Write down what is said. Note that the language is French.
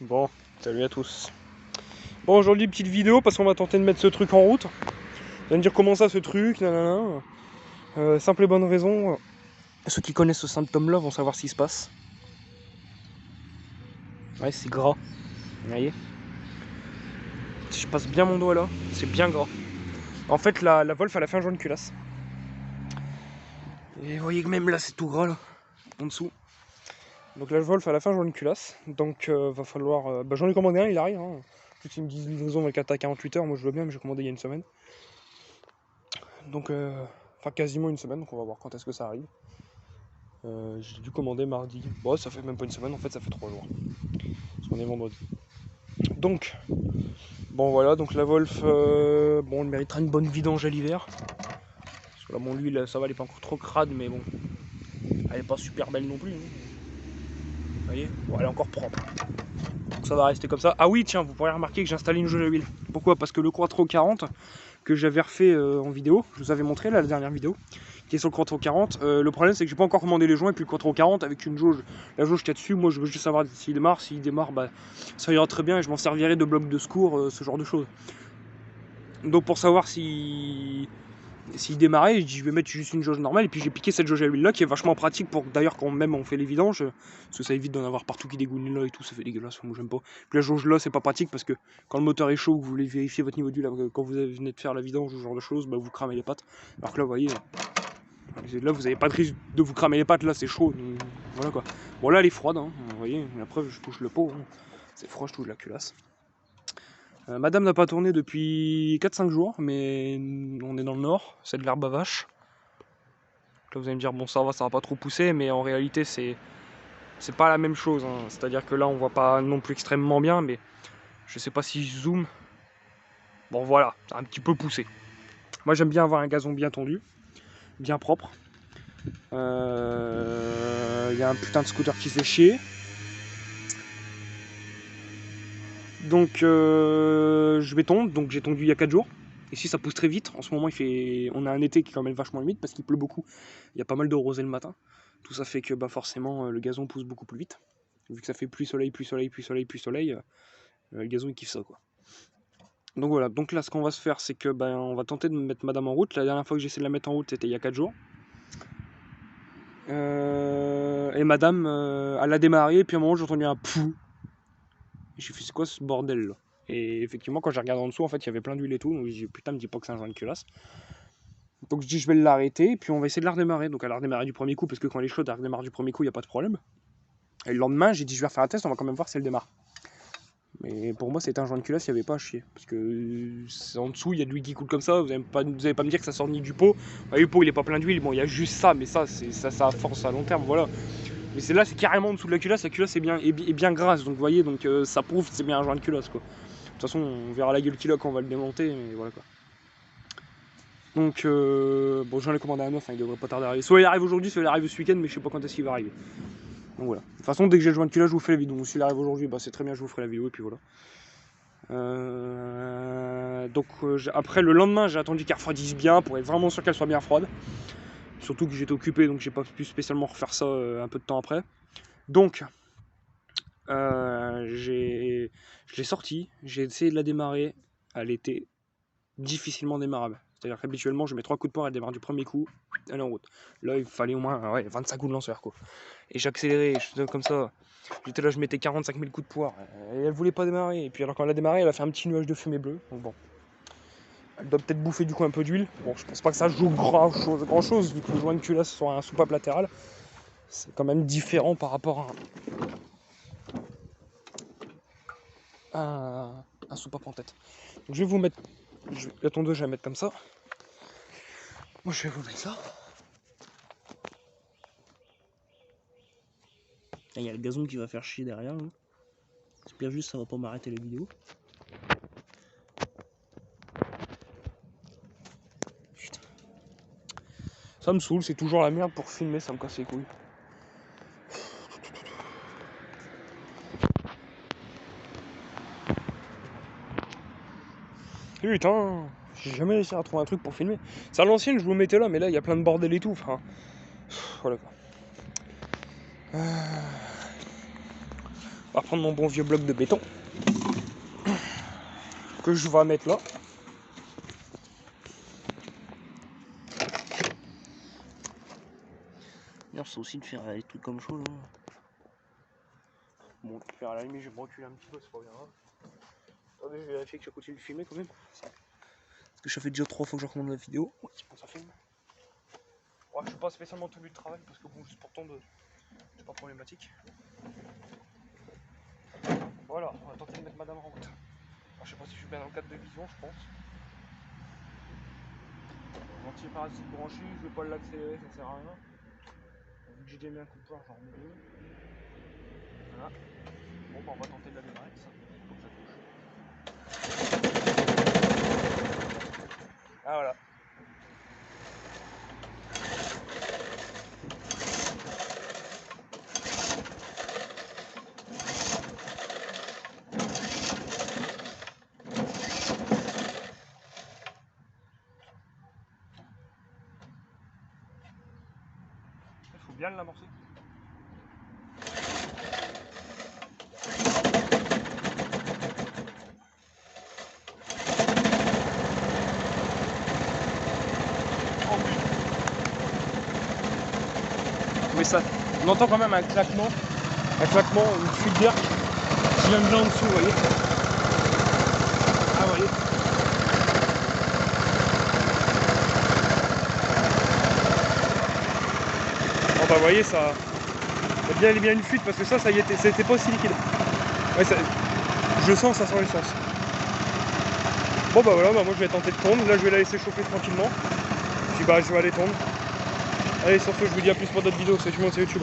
Bon, salut à tous. Bon, aujourd'hui, petite vidéo parce qu'on va tenter de mettre ce truc en route. Vous allez me dire comment ça, ce truc, nanana. Simple et bonne raison. Ceux qui connaissent ce symptôme-là vont savoir ce qui se passe. Ouais, c'est gras. Vous voyez? Si je passe bien mon doigt là, c'est bien gras. En fait, la Wolf, elle a fait un joint de culasse. Et vous voyez que même là, c'est tout gras là, en dessous. Donc la Wolf, elle a fait un joint de culasse. Donc va falloir. J'en ai commandé un, il arrive. Hein. Ensuite, ils me disent livraison 24 à 48 heures. Moi, je veux bien, mais j'ai commandé il y a une semaine. Donc, enfin, quasiment une semaine. Donc, on va voir quand est-ce que ça arrive. J'ai dû commander mardi. Bon, ça fait même pas une semaine, en fait, ça fait 3 jours. Parce qu'on est vendredi. Donc, bon, voilà. Donc, la Wolf, bon, elle méritera une bonne vidange à l'hiver. Parce que là, bon, l'huile, ça va, elle est pas encore trop crade, mais bon, elle est pas super belle non plus. Hein. Vous voyez? Bon, elle est encore propre. Donc, ça va rester comme ça. Ah oui, tiens, vous pourrez remarquer que j'ai installé une jauge à huile. Pourquoi? Parce que le Quattro 40 que j'avais refait en vidéo, je vous avais montré là, la dernière vidéo, qui est sur le Quattro 40. Le problème, c'est que j'ai pas encore commandé les joints et puis le Quattro 40 avec une jauge. La jauge qu'il y a dessus, moi je veux juste savoir s'il démarre. S'il démarre, bah, ça ira très bien et je m'en servirai de bloc de secours, ce genre de choses. Donc pour savoir s'il démarrait, je vais mettre juste une jauge normale et puis j'ai piqué cette jauge à huile là qui est vachement pratique pour d'ailleurs quand même on fait les vidanges, parce que ça évite d'en avoir partout qui dégouline là et tout, ça fait dégueulasse, moi j'aime pas. Puis la jauge là c'est pas pratique parce que quand le moteur est chaud, que vous voulez vérifier votre niveau d'huile quand vous venez de faire la vidange ou ce genre de choses, bah vous cramez les pattes. Alors que là vous voyez, là vous avez pas de risque de vous cramer les pattes, là c'est chaud, donc voilà quoi. Bon là elle est froide, hein, vous voyez, la preuve je touche le pot, hein. C'est froid, je touche la culasse. Madame n'a pas tourné depuis 4-5 jours, mais on est dans le nord, c'est de l'herbe à vache. Là vous allez me dire, bon ça va pas trop pousser, mais en réalité c'est pas la même chose. Hein. C'est-à-dire que là on voit pas non plus extrêmement bien, mais je sais pas si je zoome. Bon voilà, c'est un petit peu poussé. Moi j'aime bien avoir un gazon bien tondu, bien propre. Il y a un putain de scooter qui fait chier. Donc je vais tondre, donc j'ai tondu il y a 4 jours. Ici ça pousse très vite, en ce moment on a un été qui est quand même vachement humide parce qu'il pleut beaucoup. Il y a pas mal de rosée le matin. Tout ça fait que bah, forcément le gazon pousse beaucoup plus vite. Vu que ça fait plus soleil, plus soleil, plus soleil, plus soleil, le gazon il kiffe ça quoi. Donc voilà, donc là ce qu'on va se faire c'est que ben, on va tenter de mettre madame en route. La dernière fois que j'ai essayé de la mettre en route c'était il y a 4 jours. Et madame elle a démarré et puis à un moment j'ai entendu un pou. J'ai fait c'est quoi ce bordel là? Et effectivement quand j'ai regardé en dessous en fait il y avait plein d'huile et tout. Donc j'ai dit putain me dis pas que c'est un joint de culasse. Donc je dis je vais l'arrêter et puis on va essayer de la redémarrer. Donc elle a redémarré du premier coup parce que quand elle est chaude elle redémarre du premier coup, il n'y a pas de problème. Et le lendemain j'ai dit je vais refaire un test, on va quand même voir si elle démarre. Mais pour moi c'était un joint de culasse, il n'y avait pas à chier. Parce que en dessous il y a de l'huile qui coule comme ça, vous n'allez pas me dire que ça sort ni du pot. Le pot il est pas plein d'huile, bon il y a juste ça, mais ça ça a force à long terme, voilà. Mais c'est là c'est carrément en dessous de la culasse est bien grasse, donc vous voyez, donc ça prouve que c'est bien un joint de culasse quoi. De toute façon on verra la gueule qu'il a quand on va le démonter, mais voilà quoi. Donc bon j'en ai commandé un neuf, hein, il devrait pas tarder à arriver. Soit il arrive aujourd'hui, soit il arrive ce week-end, mais je sais pas quand est-ce qu'il va arriver. Donc voilà. De toute façon dès que j'ai le joint de culasse je vous fais la vidéo. Donc s'il arrive aujourd'hui, bah c'est très bien, je vous ferai la vidéo et puis voilà. Donc après le lendemain j'ai attendu qu'elle refroidisse bien pour être vraiment sûr qu'elle soit bien froide. Surtout que j'étais occupé donc j'ai pas pu spécialement refaire ça un peu de temps après. Donc je l'ai sortie, j'ai essayé de la démarrer, elle était difficilement démarrable. C'est-à-dire qu'habituellement je mets 3 coups de poing, elle démarre du premier coup, elle est en route. Là il fallait au moins 25 coups de lanceur quoi. Et j'accélérais, je comme ça. J'étais là, je mettais 45 000 coups de poing. Et elle voulait pas démarrer. Et puis alors quand elle a démarré, elle a fait un petit nuage de fumée bleue. Donc bon. Elle doit peut-être bouffer du coup un peu d'huile. Bon, je pense pas que ça joue grand chose vu que le joint de culasse sur un soupape latéral. C'est quand même différent par rapport à un soupape en tête. Donc je vais vous mettre. La tondeuse, je vais la mettre comme ça. Moi je vais vous mettre ça. Il y a le gazon qui va faire chier derrière. Hein. J'espère juste que ça va pas m'arrêter la vidéo. Putain. Ça me saoule, c'est toujours la merde pour filmer, ça me casse les couilles. Putain, j'ai jamais réussi à trouver un truc pour filmer. C'est à l'ancienne, je vous mettais là, mais là il y a plein de bordel et tout. Enfin, voilà quoi. On va reprendre mon bon vieux bloc de béton que je vais mettre là. D'ailleurs, c'est aussi de faire des trucs comme chaud là. Bon, faire à la limite, je vais me reculer un petit peu, c'est pas bien grave. Attendez, je vais vérifier que j'ai continué de filmer quand même. Parce que ça fait déjà 3 fois que je recommande la vidéo. Ouais, c'est bon, ça filme. Ouais, je suis pas spécialement tout but de travail parce que bon, juste pour tomber, c'est pas problématique. Voilà, on va tenter de mettre madame en route. Alors, je sais pas si je suis bien dans le cadre de vision, je pense. L'antiparasite branché, je vais pas l'accélérer, ça sert à rien. Vu que j'ai déjà mis un coup de poing, j'en remets deux. Voilà. Bon, bah, on va tenter de la démarrer, ça. Faut que ça touche. Ah, voilà. Il faut bien l'amorcer. Oui, ça. On entend quand même un claquement, une fuite d'air qui vient de là en dessous, vous voyez. Ah, vous voyez. Oh bah, vous voyez, ça. Il y a bien une fuite parce que ça y était, c'était pas aussi liquide. Ouais, ça, je sens, ça sent l'essence. Bon bah voilà, bah moi je vais tenter de tondre. Là je vais la laisser chauffer tranquillement. Puis bah je vais aller tondre. Allez, sur ce, je vous dis à plus pour d'autres vidéos. C'est tout le monde sur YouTube.